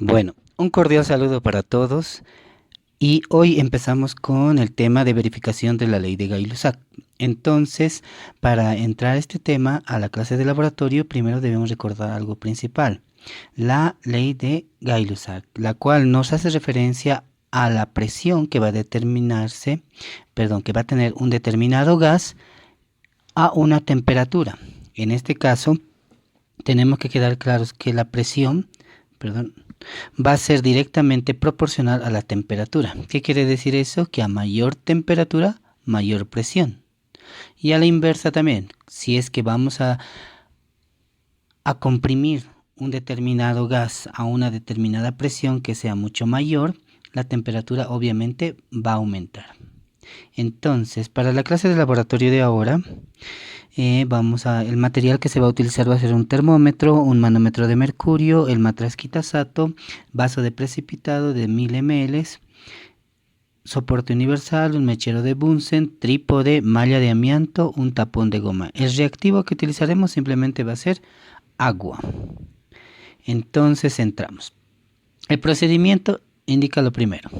Bueno, un cordial saludo para todos y hoy empezamos con el tema de verificación de la ley de Gay-Lussac. Entonces, para entrar a este tema, a la clase de laboratorio, primero debemos recordar algo principal, la ley de Gay-Lussac, la cual nos hace referencia a la presión que va a determinarse, que va a tener un determinado gas a una temperatura. En este caso, tenemos que quedar claros que la presión, va a ser directamente proporcional a la temperatura. ¿Qué quiere decir eso? Que a mayor temperatura, mayor presión. Y a la inversa también, si es que vamos a comprimir un determinado gas a una determinada presión que sea mucho mayor, la temperatura obviamente va a aumentar. Entonces, para la clase de laboratorio de ahora, el material que se va a utilizar va a ser un termómetro, un manómetro de mercurio, el matraz Kitasato, vaso de precipitado de 1000 ml, soporte universal, un mechero de Bunsen, trípode, malla de amianto, un tapón de goma. El reactivo que utilizaremos simplemente va a ser agua. Entonces entramos. El procedimiento indica lo primero.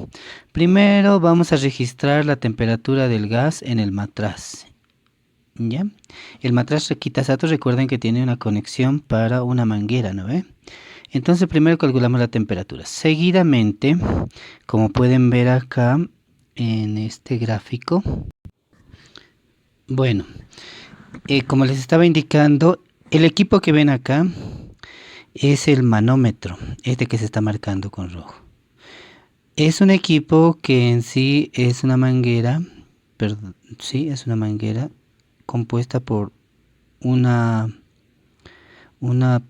Primero vamos a registrar la temperatura del gas en el matraz. ¿Ya? El matraz Kitasato, recuerden que tiene una conexión para una manguera, ¿no ve? Entonces primero calculamos la temperatura. Seguidamente, como pueden ver acá en este gráfico, bueno, como les estaba indicando, el equipo que ven acá es el manómetro, este que se está marcando con rojo. Es un equipo que en sí es una manguera, es una manguera compuesta por una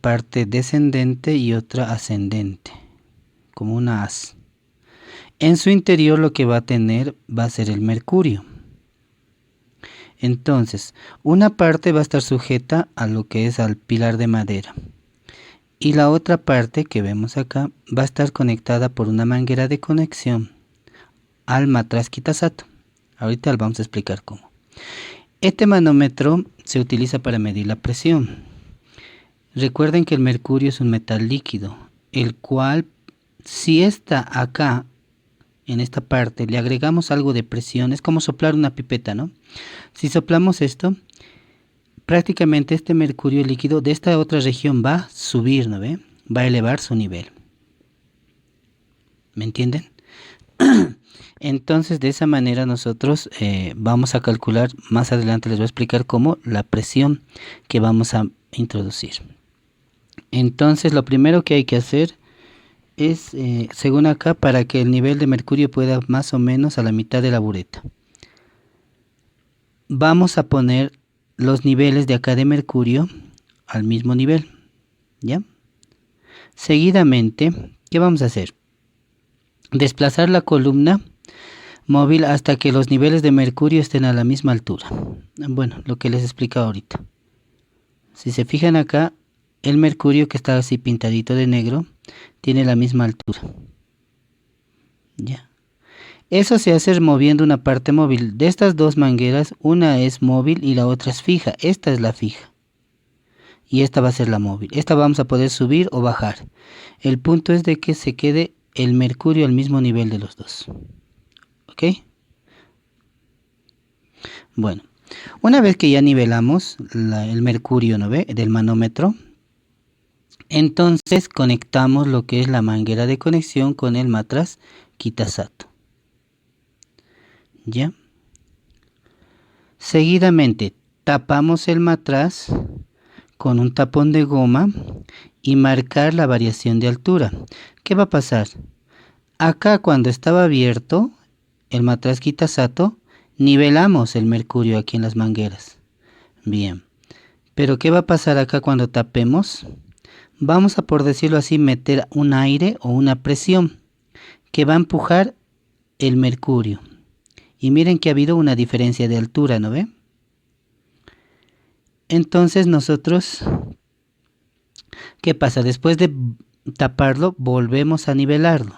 parte descendente y otra ascendente, como una haz. En su interior lo que va a tener va a ser el mercurio. Entonces, una parte va a estar sujeta a lo que es al pilar de madera. Y la otra parte que vemos acá va a estar conectada por una manguera de conexión al matraz Kitasato. Ahorita vamos a explicar cómo. Este manómetro se utiliza para medir la presión. Recuerden que el mercurio es un metal líquido, el cual, si está acá, en esta parte, le agregamos algo de presión, es como soplar una pipeta, ¿no? Si soplamos esto, prácticamente este mercurio líquido de esta otra región va a subir, ¿no ve? Va a elevar su nivel. ¿Me entienden? Entonces, de esa manera nosotros vamos a calcular, más adelante les voy a explicar cómo, la presión que vamos a introducir. Entonces, lo primero que hay que hacer es, según acá, para que el nivel de mercurio pueda más o menos a la mitad de la bureta. Vamos a poner los niveles de acá de mercurio al mismo nivel, ¿ya? Seguidamente, ¿qué vamos a hacer? Desplazar la columna móvil hasta que los niveles de mercurio estén a la misma altura. Bueno, lo que les explico ahorita. Si se fijan acá, el mercurio que está así pintadito de negro tiene la misma altura. Ya. Eso se hace moviendo una parte móvil. De estas dos mangueras, una es móvil y la otra es fija. Esta es la fija. Y esta va a ser la móvil. Esta vamos a poder subir o bajar. El punto es de que se quede el mercurio al mismo nivel de los dos. ¿Ok? Bueno, una vez que ya nivelamos el mercurio, ¿no ve? Del manómetro, entonces conectamos lo que es la manguera de conexión con el matraz Kitasato. ¿Ya? Seguidamente tapamos el matraz con un tapón de goma y marcar la variación de altura. ¿Qué va a pasar? Acá cuando estaba abierto el matraz Kitasato, nivelamos el mercurio aquí en las mangueras. Bien, pero ¿qué va a pasar acá cuando tapemos? Vamos a, por decirlo así, meter un aire o una presión que va a empujar el mercurio. Y miren que ha habido una diferencia de altura, ¿no ve? Entonces nosotros, ¿qué pasa? Después de taparlo, volvemos a nivelarlo.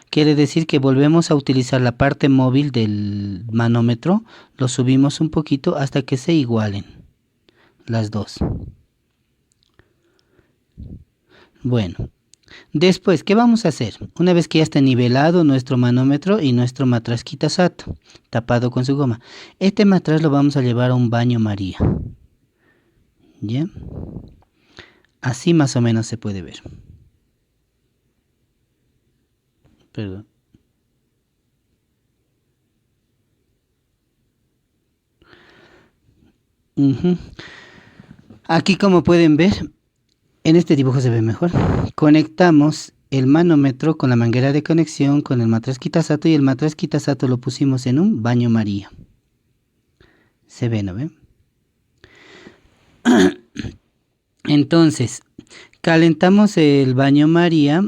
Quiere decir que volvemos a utilizar la parte móvil del manómetro, lo subimos un poquito hasta que se igualen las dos. Bueno, Después, ¿qué vamos a hacer? Una vez que ya está nivelado nuestro manómetro y nuestro matraz Kitasato, tapado con su goma, este matraz lo vamos a llevar a un baño María. ¿Ya? Así más o menos se puede ver. Perdón. Aquí, como pueden ver, en este dibujo se ve mejor. Conectamos el manómetro con la manguera de conexión con el matraz Kitasato y el matraz Kitasato lo pusimos en un baño María. Se ve, ¿no ve? Entonces, calentamos el baño María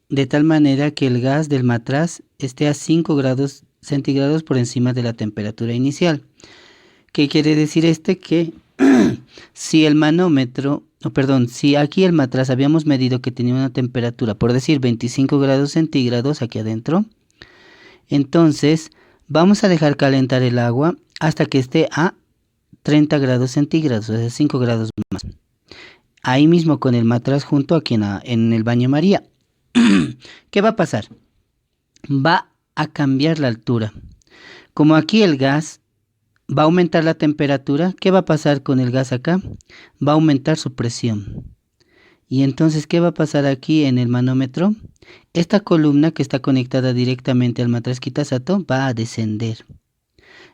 de tal manera que el gas del matraz esté a 5 grados centígrados por encima de la temperatura inicial. ¿Qué quiere decir que si el manómetro, si aquí el matraz habíamos medido que tenía una temperatura, por decir 25 grados centígrados aquí adentro, entonces vamos a dejar calentar el agua hasta que esté a 30 grados centígrados, o sea, 5 grados más. Ahí mismo con el matraz junto aquí en el baño María. ¿Qué va a pasar? Va a cambiar la altura. Como aquí el gas va a aumentar la temperatura, ¿qué va a pasar con el gas acá? Va a aumentar su presión. Y entonces, ¿qué va a pasar aquí en el manómetro? Esta columna que está conectada directamente al matraz Kitasato va a descender.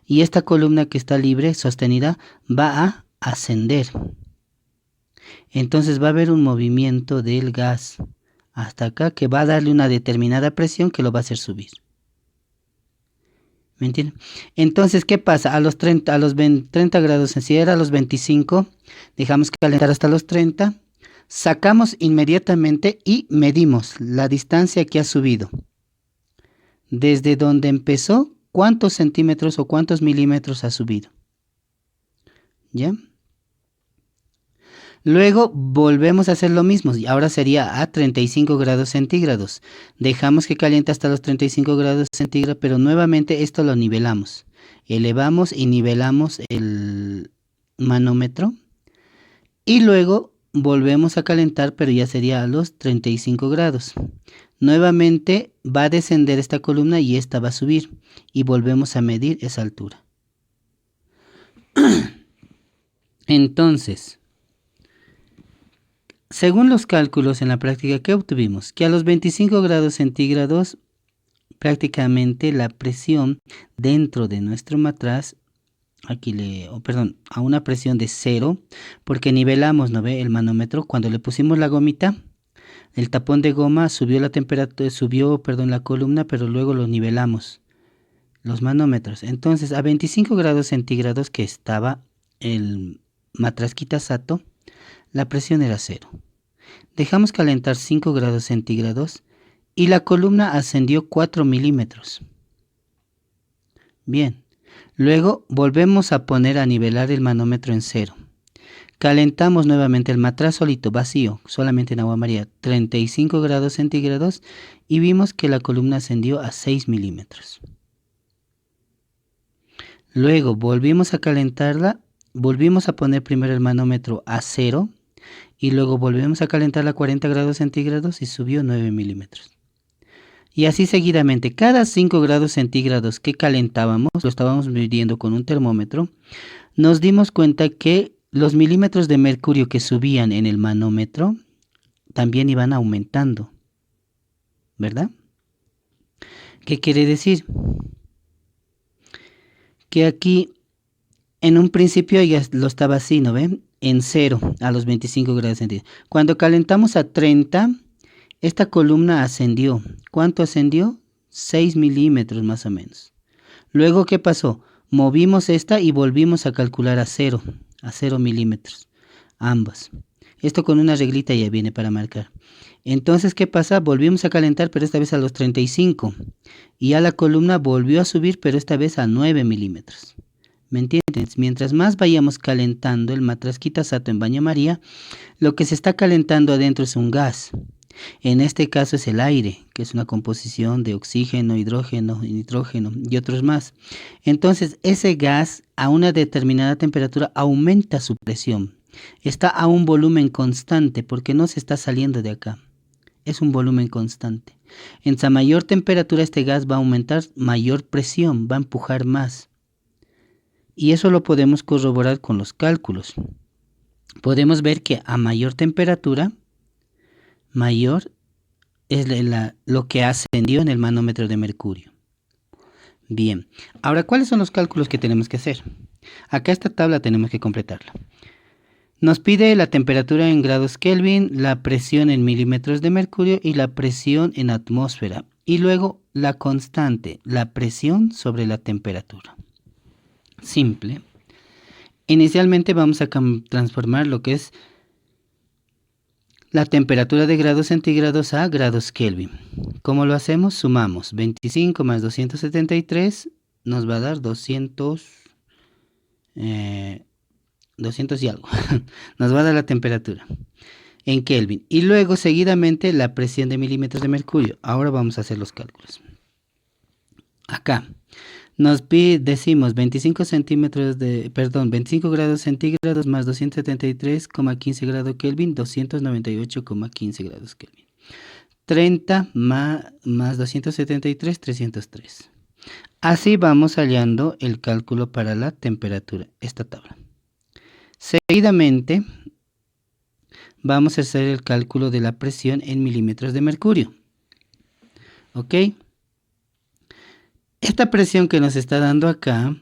Y esta columna que está libre, sostenida, va a ascender. Entonces va a haber un movimiento del gas hasta acá que va a darle una determinada presión que lo va a hacer subir. ¿Me entienden? Entonces, ¿qué pasa? A los 30 grados, si era a los 25, dejamos calentar hasta los 30, sacamos inmediatamente y medimos la distancia que ha subido. Desde donde empezó, ¿cuántos centímetros o cuántos milímetros ha subido? ¿Ya? Luego volvemos a hacer lo mismo, y ahora sería a 35 grados centígrados. Dejamos que caliente hasta los 35 grados centígrados, pero nuevamente esto lo nivelamos. Elevamos y nivelamos el manómetro. Y luego volvemos a calentar, pero ya sería a los 35 grados. Nuevamente va a descender esta columna y esta va a subir. Y volvemos a medir esa altura. Entonces, según los cálculos en la práctica, ¿qué obtuvimos? Que a los 25 grados centígrados, prácticamente la presión dentro de nuestro matraz, a una presión de 0, porque nivelamos, ¿no ve? El manómetro, cuando le pusimos la gomita, el tapón de goma subió la temperatura, la columna, pero luego lo nivelamos, los manómetros. Entonces, a 25 grados centígrados que estaba el matraz Kitasato, la presión era 0. Dejamos calentar 5 grados centígrados y la columna ascendió 4 milímetros. Bien, luego volvemos a poner a nivelar el manómetro en 0. Calentamos nuevamente el matraz solito, vacío, solamente en agua María, 35 grados centígrados y vimos que la columna ascendió a 6 milímetros. Luego volvimos a calentarla, volvimos a poner primero el manómetro a 0 y luego volvemos a calentarla a 40 grados centígrados y subió 9 milímetros. Y así seguidamente, cada 5 grados centígrados que calentábamos, lo estábamos midiendo con un termómetro, nos dimos cuenta que los milímetros de mercurio que subían en el manómetro también iban aumentando, ¿verdad? ¿Qué quiere decir? Que aquí en un principio ya lo estaba así, ¿no ven? En 0 a los 25 grados centígrados. Cuando calentamos a 30, esta columna ascendió. ¿Cuánto ascendió? 6 milímetros más o menos. Luego, ¿qué pasó? Movimos esta y volvimos a calcular a 0 milímetros. Ambas. Esto con una reglita ya viene para marcar. Entonces, ¿qué pasa? Volvimos a calentar, pero esta vez a los 35. Y ya la columna volvió a subir, pero esta vez a 9 milímetros. ¿Me entiendes? Mientras más vayamos calentando el matraz Kitasato en baño María, lo que se está calentando adentro es un gas. En este caso es el aire, que es una composición de oxígeno, hidrógeno, nitrógeno y otros más. Entonces, ese gas a una determinada temperatura aumenta su presión. Está a un volumen constante porque no se está saliendo de acá. es un volumen constante. En a mayor temperatura este gas va a aumentar mayor presión, va a empujar más. Y eso lo podemos corroborar con los cálculos. Podemos ver que a mayor temperatura, mayor es lo que ascendió en el manómetro de mercurio. Bien, ahora, ¿cuáles son los cálculos que tenemos que hacer? Acá esta tabla tenemos que completarla. Nos pide la temperatura en grados Kelvin, la presión en milímetros de mercurio y la presión en atmósfera. Y luego la constante, la presión sobre la temperatura. Simple. Inicialmente vamos a transformar lo que es la temperatura de grados centígrados a grados Kelvin. ¿Cómo lo hacemos? Sumamos 25 más 273 nos va a dar 200 y algo. Nos va a dar la temperatura en Kelvin. Y luego seguidamente la presión de milímetros de mercurio. Ahora vamos a hacer los cálculos. Acá nos decimos 25 grados centígrados más 273,15 grados Kelvin, 298,15 grados Kelvin. 30 más 273, 303. Así vamos hallando el cálculo para la temperatura, esta tabla. Seguidamente vamos a hacer el cálculo de la presión en milímetros de mercurio. ¿Ok? Esta presión que nos está dando acá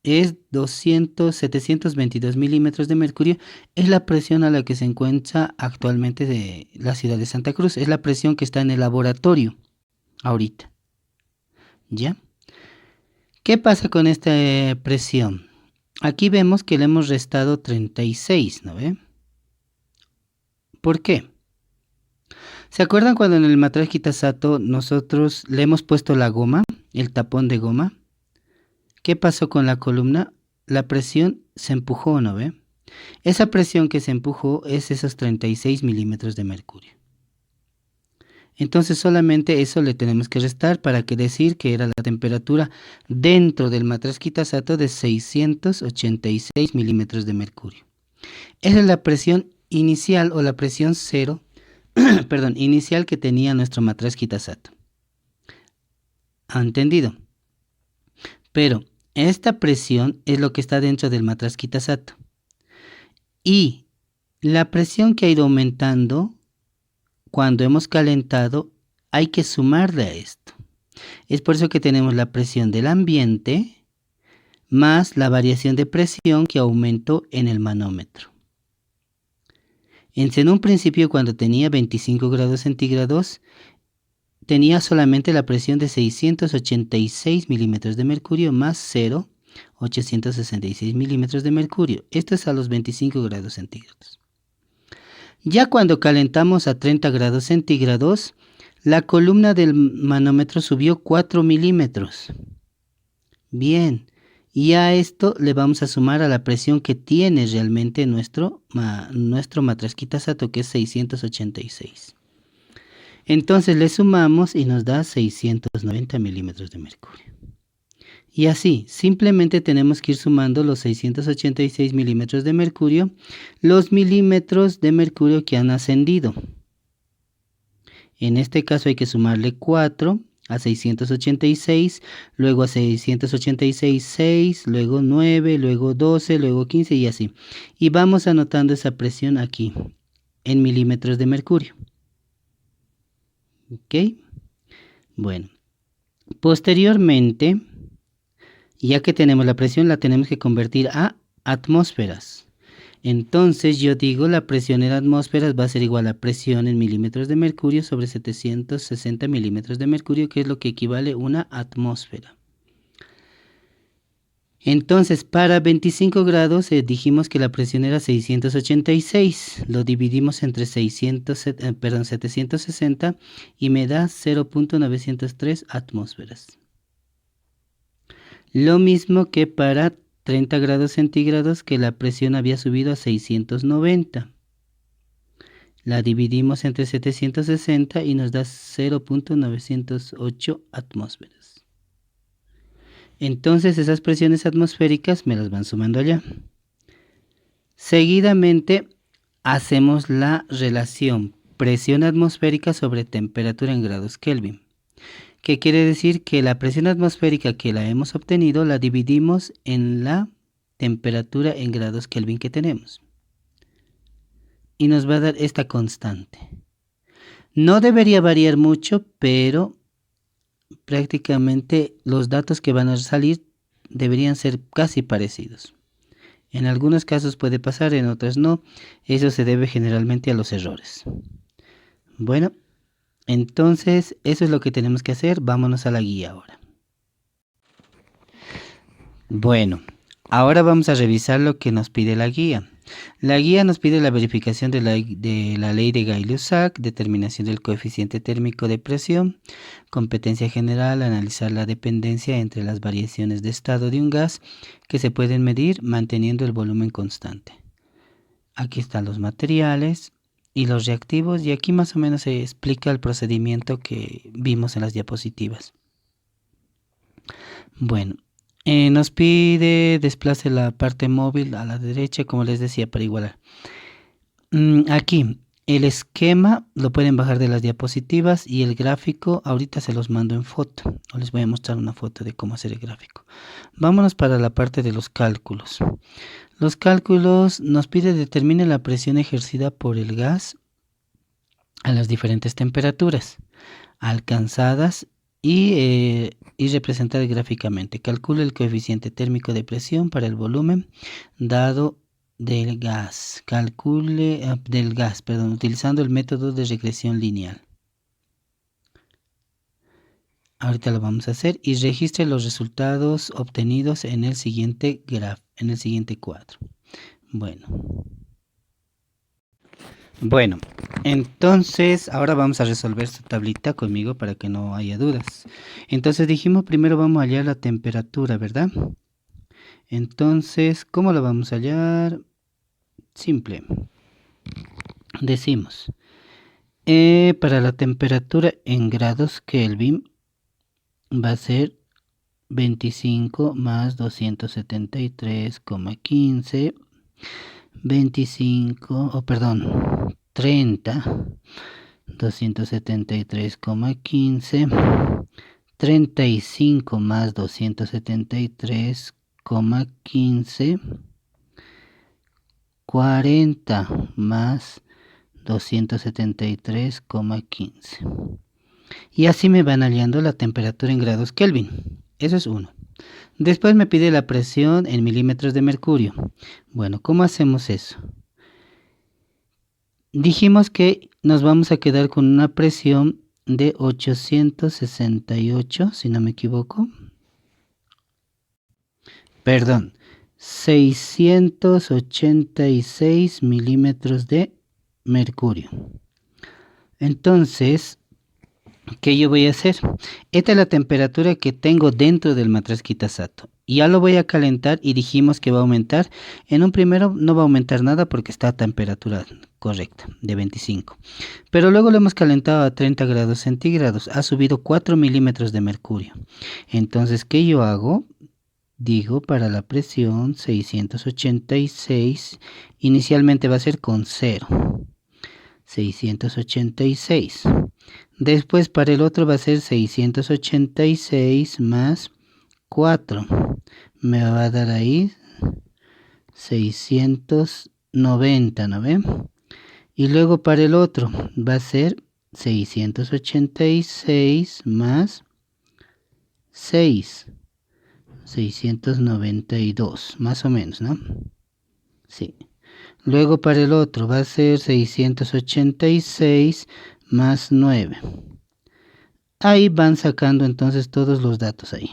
es 722 milímetros de mercurio. Es la presión a la que se encuentra actualmente de la ciudad de Santa Cruz. Es la presión que está en el laboratorio ahorita. ¿Ya? ¿Qué pasa con esta presión? Aquí vemos que le hemos restado 36, ¿no ve? ¿Por qué? ¿Se acuerdan cuando en el matraz Kitasato nosotros le hemos puesto la goma, el tapón de goma? ¿Qué pasó con la columna? La presión se empujó, ¿no ve? Esa presión que se empujó es esos 36 milímetros de mercurio. Entonces solamente eso le tenemos que restar para que decir que era la temperatura dentro del matraz Kitasato de 686 milímetros de mercurio. Esa es la presión inicial o la presión cero, inicial que tenía nuestro matraz Kitasato. ¿Ha entendido? Pero esta presión es lo que está dentro del matraz Kitasato. Y la presión que ha ido aumentando cuando hemos calentado hay que sumarle a esto. Es por eso que tenemos la presión del ambiente más la variación de presión que aumentó en el manómetro. En un principio, cuando tenía 25 grados centígrados, tenía solamente la presión de 686 milímetros de mercurio más 0,866 milímetros de mercurio. Esto es a los 25 grados centígrados. Ya cuando calentamos a 30 grados centígrados, la columna del manómetro subió 4 milímetros. Bien, y a esto le vamos a sumar a la presión que tiene realmente nuestro matraz Kitasato, que es 686. Entonces le sumamos y nos da 690 milímetros de mercurio. Y así, simplemente tenemos que ir sumando los 686 milímetros de mercurio, los milímetros de mercurio que han ascendido. En este caso hay que sumarle 4 a 686, luego a 686, 6, luego 9, luego 12, luego 15 y así. Y vamos anotando esa presión aquí, en milímetros de mercurio. ¿Ok? Bueno, posteriormente, ya que tenemos la presión, la tenemos que convertir a atmósferas. Entonces yo digo la presión en atmósferas va a ser igual a presión en milímetros de mercurio sobre 760 milímetros de mercurio, que es lo que equivale a una atmósfera. Entonces para 25 grados dijimos que la presión era 686, lo dividimos entre 760 y me da 0.903 atmósferas. Lo mismo que para 30 grados centígrados, que la presión había subido a 690. La dividimos entre 760 y nos da 0.908 atmósferas. Entonces esas presiones atmosféricas me las van sumando allá. Seguidamente hacemos la relación presión atmosférica sobre temperatura en grados Kelvin. ¿Qué quiere decir? Que la presión atmosférica que la hemos obtenido la dividimos en la temperatura en grados Kelvin que tenemos. Y nos va a dar esta constante. No debería variar mucho, pero prácticamente los datos que van a salir deberían ser casi parecidos. En algunos casos puede pasar, en otros no. Eso se debe generalmente a los errores. Bueno, entonces eso es lo que tenemos que hacer. Vámonos a la guía ahora. Bueno, ahora vamos a revisar lo que nos pide la guía. La guía nos pide la verificación de la ley de Gay-Lussac, determinación del coeficiente térmico de presión, competencia general, analizar la dependencia entre las variaciones de estado de un gas que se pueden medir manteniendo el volumen constante. Aquí están los materiales y los reactivos, y aquí más o menos se explica el procedimiento que vimos en las diapositivas. Bueno. Nos pide desplace la parte móvil a la derecha, como les decía, para igualar. Aquí, el esquema lo pueden bajar de las diapositivas y el gráfico ahorita se los mando en foto. Les voy a mostrar una foto de cómo hacer el gráfico. Vámonos para la parte de los cálculos. Los cálculos nos pide determine la presión ejercida por el gas a las diferentes temperaturas alcanzadas y representar gráficamente. Calcule el coeficiente térmico de presión para el volumen dado del gas. Utilizando el método de regresión lineal. Ahorita lo vamos a hacer y registre los resultados obtenidos en el siguiente cuadro. Bueno, entonces ahora vamos a resolver esta tablita conmigo para que no haya dudas. Entonces dijimos primero vamos a hallar la temperatura, ¿verdad? Entonces, ¿cómo la vamos a hallar? Simple. Decimos, para la temperatura en grados Kelvin va a ser 25 más 273,15. 30, 273,15, 35 más 273,15, 40 más 273,15. Y así me van hallando la temperatura en grados Kelvin. Eso es uno. Después me pide la presión en milímetros de mercurio. Bueno, ¿cómo hacemos eso? Dijimos que nos vamos a quedar con una presión de 868, si no me equivoco. Perdón, 686 milímetros de mercurio. Entonces, ¿qué yo voy a hacer? Esta es la temperatura que tengo dentro del matraz Kitasato. Ya lo voy a calentar y dijimos que va a aumentar. En un primero no va a aumentar nada porque está a temperatura correcta, de 25. Pero luego lo hemos calentado a 30 grados centígrados. Ha subido 4 milímetros de mercurio. Entonces, ¿qué yo hago? Digo, para la presión 686, inicialmente va a ser con 0. 686. Después para el otro va a ser 686 más 4. Me va a dar ahí 690, ¿no ven? Y luego para el otro va a ser 686 más 6. 692, más o menos, ¿no? Sí. Luego para el otro va a ser 686 más 9. Ahí van sacando entonces todos los datos ahí.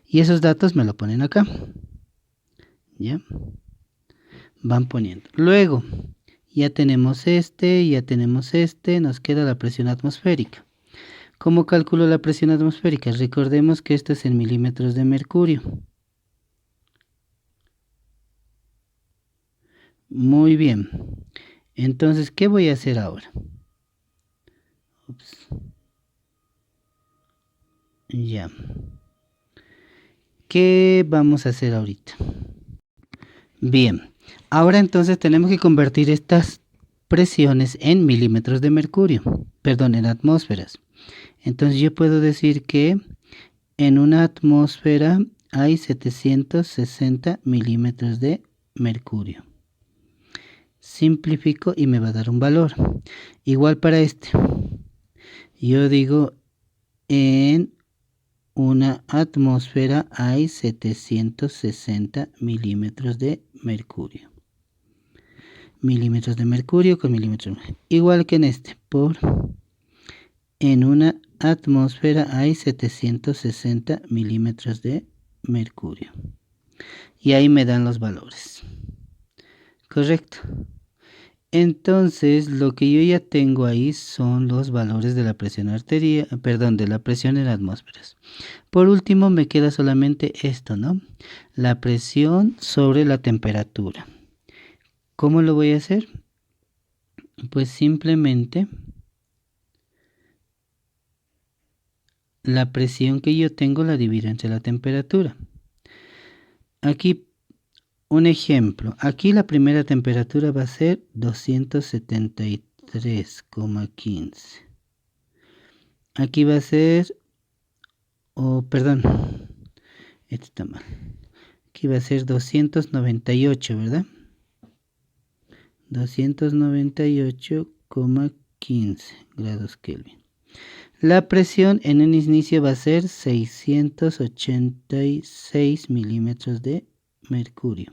Y esos datos me lo ponen acá. ¿Ya? Van poniendo. Luego, ya tenemos nos queda la presión atmosférica. ¿Cómo calculo la presión atmosférica? Recordemos que esto es en milímetros de mercurio. Muy bien. Entonces, ¿qué voy a hacer ahora? Ya. ¿Qué vamos a hacer ahorita? Bien. Ahora entonces tenemos que convertir estas presiones en milímetros de mercurio, perdón, en atmósferas. Entonces yo puedo decir que en una atmósfera hay 760 milímetros de mercurio. Simplifico y me va a dar un valor. Igual para este. Yo digo en una atmósfera hay 760 milímetros de mercurio. Milímetros de mercurio con milímetros. Igual que en este. En una atmósfera hay 760 milímetros de mercurio. Y ahí me dan los valores. Correcto. Entonces, lo que yo ya tengo ahí son los valores de la presión arterial, perdón, de la presión en atmósferas. Por último, me queda solamente esto, ¿no? La presión sobre la temperatura. ¿Cómo lo voy a hacer? Pues simplemente la presión que yo tengo la divido entre la temperatura. Aquí un ejemplo, aquí la primera temperatura va a ser 273,15. Aquí va a ser, perdón, esto está mal. Aquí va a ser 298, ¿verdad? 298,15 grados Kelvin. La presión en el inicio va a ser 686 milímetros de mercurio.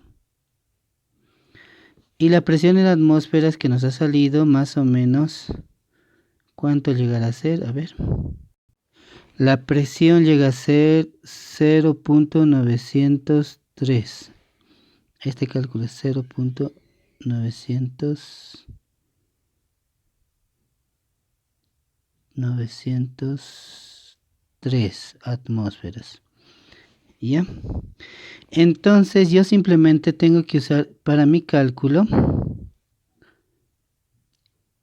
Y la presión en atmósferas que nos ha salido más o menos, ¿cuánto llegará a ser? A ver. La presión llega a ser 0.903. Este cálculo es 0.903 atmósferas. ¿Ya? Entonces yo simplemente tengo que usar para mi cálculo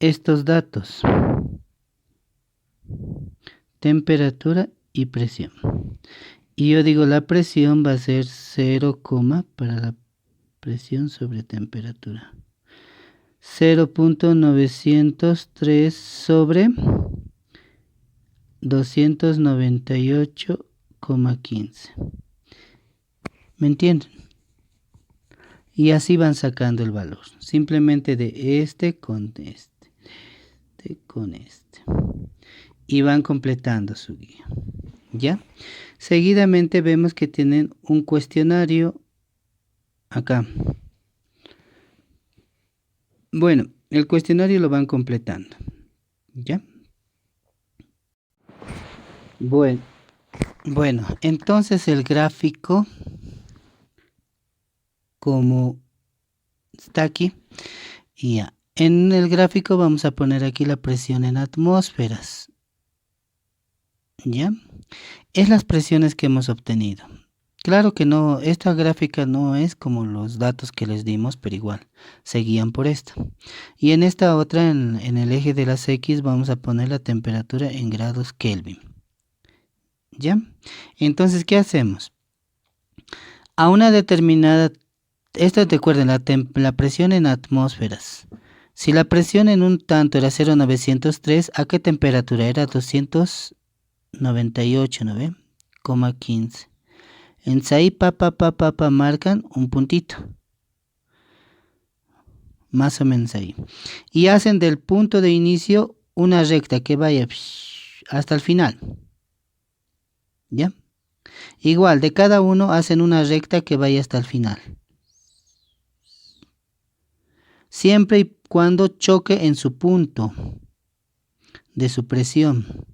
estos datos: temperatura y presión. Y yo digo la presión va a ser 0, para la presión sobre temperatura. 0.903 sobre 298,15. ¿Me entienden? Y así van sacando el valor. Simplemente de este con este. Con este. Y van completando su guía. ¿Ya? Seguidamente vemos que tienen un cuestionario acá. Bueno, el cuestionario lo van completando. ¿Ya? Bueno, entonces el gráfico, como está aquí, ya. En el gráfico vamos a poner aquí la presión en atmósferas. ¿Ya? Es las presiones que hemos obtenido. Claro que no, esta gráfica no es como los datos que les dimos, pero igual, se guían por esta. Y en esta otra, en el eje de las X, vamos a poner la temperatura en grados Kelvin. ¿Ya? Entonces, ¿qué hacemos? A una determinada, esto recuerden, la presión en atmósferas. Si la presión en un tanto era 0,903, ¿a qué temperatura era? 298, ¿no ve? 15. En ahí marcan un puntito. Más o menos ahí. Y hacen del punto de inicio una recta que vaya hasta el final. ¿Ya? Igual, de cada uno hacen una recta que vaya hasta el final. Siempre y cuando choque en su punto de su presión.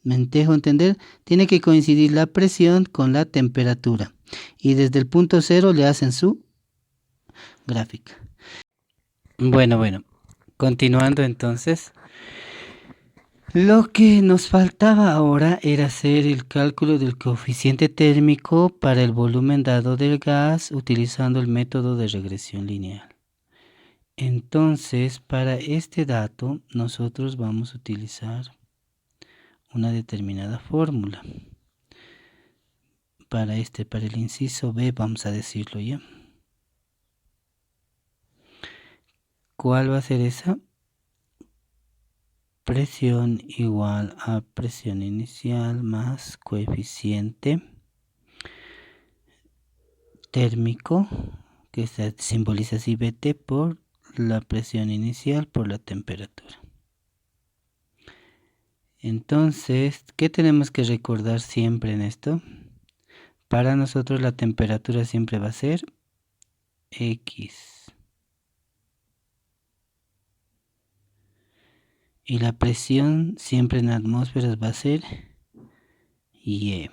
¿Me dejo entender? Tiene que coincidir la presión con la temperatura. Y desde el punto 0 le hacen su gráfica. Bueno, continuando entonces. Lo que nos faltaba ahora era hacer el cálculo del coeficiente térmico para el volumen dado del gas utilizando el método de regresión lineal. Entonces, para este dato, nosotros vamos a utilizar una determinada fórmula. Para el inciso B, vamos a decirlo ya. ¿Cuál va a ser esa? Presión igual a presión inicial más coeficiente térmico, que se simboliza así Bt, por la presión inicial por la temperatura. Entonces, ¿qué tenemos que recordar siempre en esto? Para nosotros la temperatura siempre va a ser X. Y la presión siempre en atmósferas va a ser Y.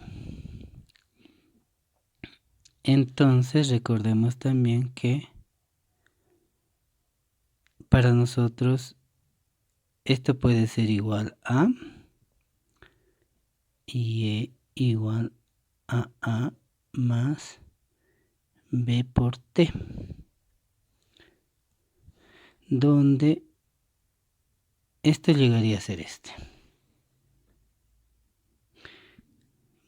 Entonces recordemos también que para nosotros esto puede ser igual a Y igual a A más B por T, donde esto llegaría a ser este.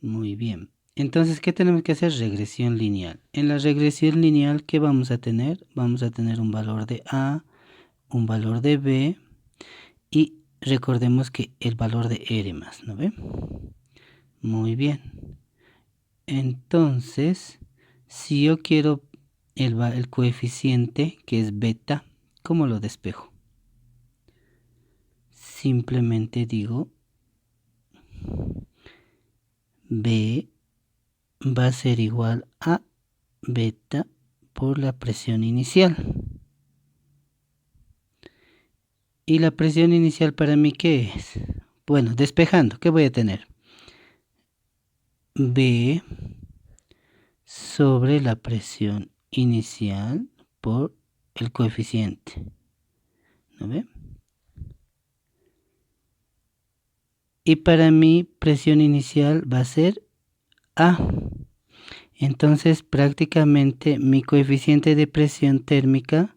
Muy bien. Entonces, ¿qué tenemos que hacer? Regresión lineal. En la regresión lineal, ¿qué vamos a tener? Vamos a tener un valor de A, un valor de B y recordemos que el valor de R más, ¿no ve? Muy bien. Entonces, si yo quiero el coeficiente, que es beta, ¿cómo lo despejo? Simplemente digo B va a ser igual a beta por la presión inicial. ¿Y la presión inicial para mí qué es? Bueno, despejando, ¿qué voy a tener? B sobre la presión inicial por el coeficiente. ¿No ve? Y para mí presión inicial va a ser A. Entonces prácticamente mi coeficiente de presión térmica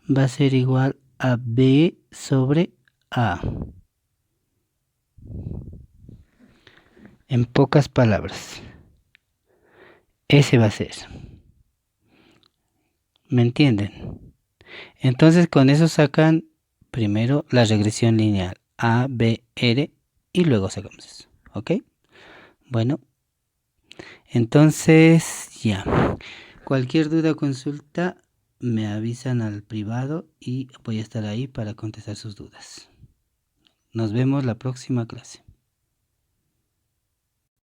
va a ser igual a B sobre A. En pocas palabras, ese va a ser. ¿Me entienden? Entonces con eso sacan primero la regresión lineal A, B, R y luego sacamos eso. ¿Ok? Bueno, entonces ya. Cualquier duda o consulta me avisan al privado y voy a estar ahí para contestar sus dudas. Nos vemos la próxima clase.